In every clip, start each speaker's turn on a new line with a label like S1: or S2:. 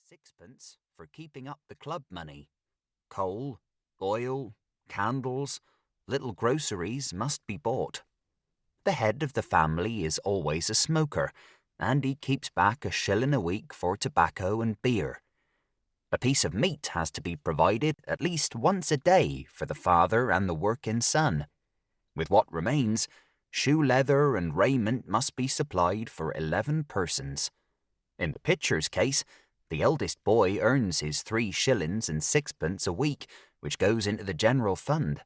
S1: sixpence for keeping up the club money. Coal, oil, candles, little groceries must be bought. The head of the family is always a smoker, and he keeps back £1 a week for tobacco and beer. A piece of meat has to be provided at least once a day for the father and the working son. With what remains, shoe leather and raiment must be supplied for 11 persons. In the pitcher's case, the eldest boy earns his 3 shillings and 6pence a week, which goes into the general fund.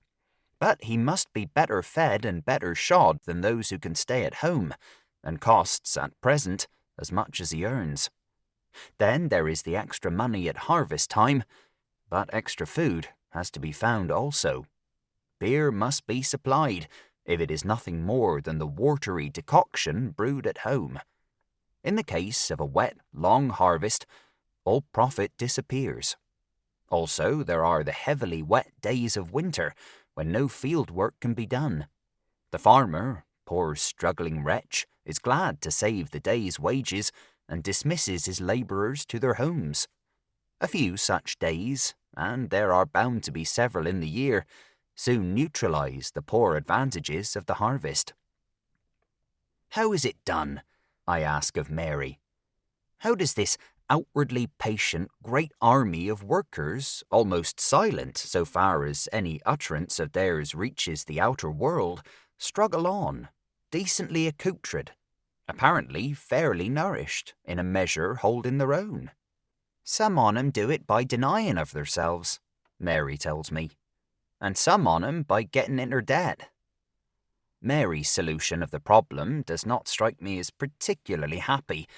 S1: But he must be better fed and better shod than those who can stay at home, and costs, at present, as much as he earns. Then there is the extra money at harvest time, but extra food has to be found also. Beer must be supplied, if it is nothing more than the watery decoction brewed at home. In the case of a wet, long harvest, all profit disappears. Also, there are the heavily wet days of winter, when no field work can be done. The farmer, poor struggling wretch, is glad to save the day's wages and dismisses his labourers to their homes. A few such days, and there are bound to be several in the year, soon neutralise the poor advantages of the harvest. "How is it done?" I ask of Mary. "How does this outwardly patient great army of workers, almost silent so far as any utterance of theirs reaches the outer world, struggle on, decently accoutred, apparently fairly nourished, in a measure holding their own?" "Some on 'em do it by denying of theirselves," Mary tells me, "and some on 'em by getting into debt." Mary's solution of the problem does not strike me as particularly happy,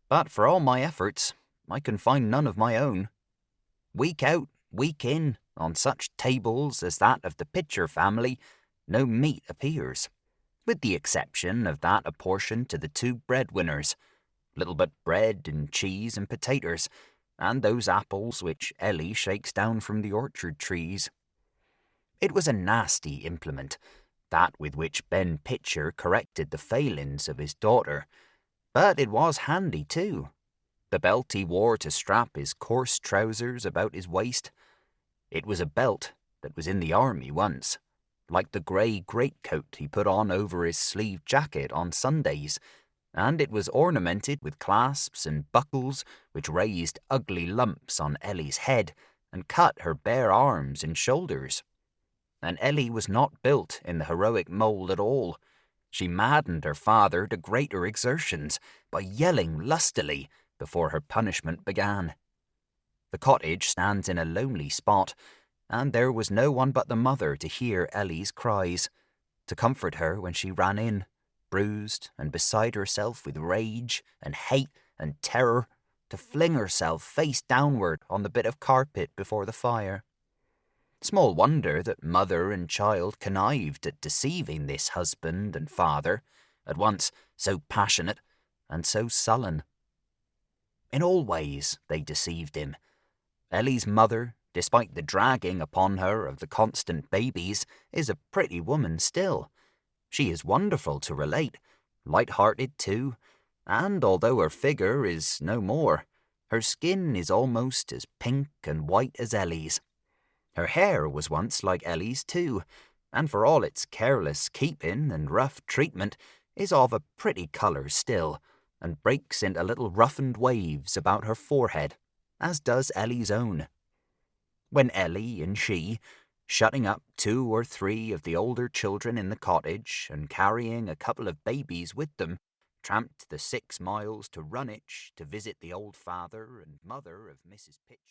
S1: but for all my efforts, I can find none of my own. Week out, week in, on such tables as that of the Pitcher family, no meat appears, with the exception of that apportioned to the 2 breadwinners, little but bread and cheese and potatoes, and those apples which Elly shakes down from the orchard trees. It was a nasty implement, that with which Ben Pitcher corrected the failings of his daughter, but it was handy too. The belt he wore to strap his coarse trousers about his waist. It was a belt that was in the army once, like the grey greatcoat he put on over his sleeved jacket on Sundays, and it was ornamented with clasps and buckles which raised ugly lumps on Elly's head and cut her bare arms and shoulders. And Elly was not built in the heroic mould at all. She maddened her father to greater exertions by yelling lustily before her punishment began. The cottage stands in a lonely spot, and there was no one but the mother to hear Elly's cries, to comfort her when she ran in, bruised and beside herself with rage and hate and terror, to fling herself face downward on the bit of carpet before the fire. Small wonder that mother and child connived at deceiving this husband and father, at once so passionate and so sullen. In all ways they deceived him. Elly's mother, despite the dragging upon her of the constant babies, is a pretty woman still. She is wonderful to relate, light-hearted too, and although her figure is no more, her skin is almost as pink and white as Elly's. Her hair was once like Elly's too, and for all its careless keeping and rough treatment, is of a pretty colour still, and breaks into little roughened waves about her forehead, as does Elly's own. When Elly and she, shutting up 2 or 3 of the older children in the cottage and carrying a couple of babies with them, tramped the 6 miles to Runwich to visit the old father and mother of Mrs. Pitcher.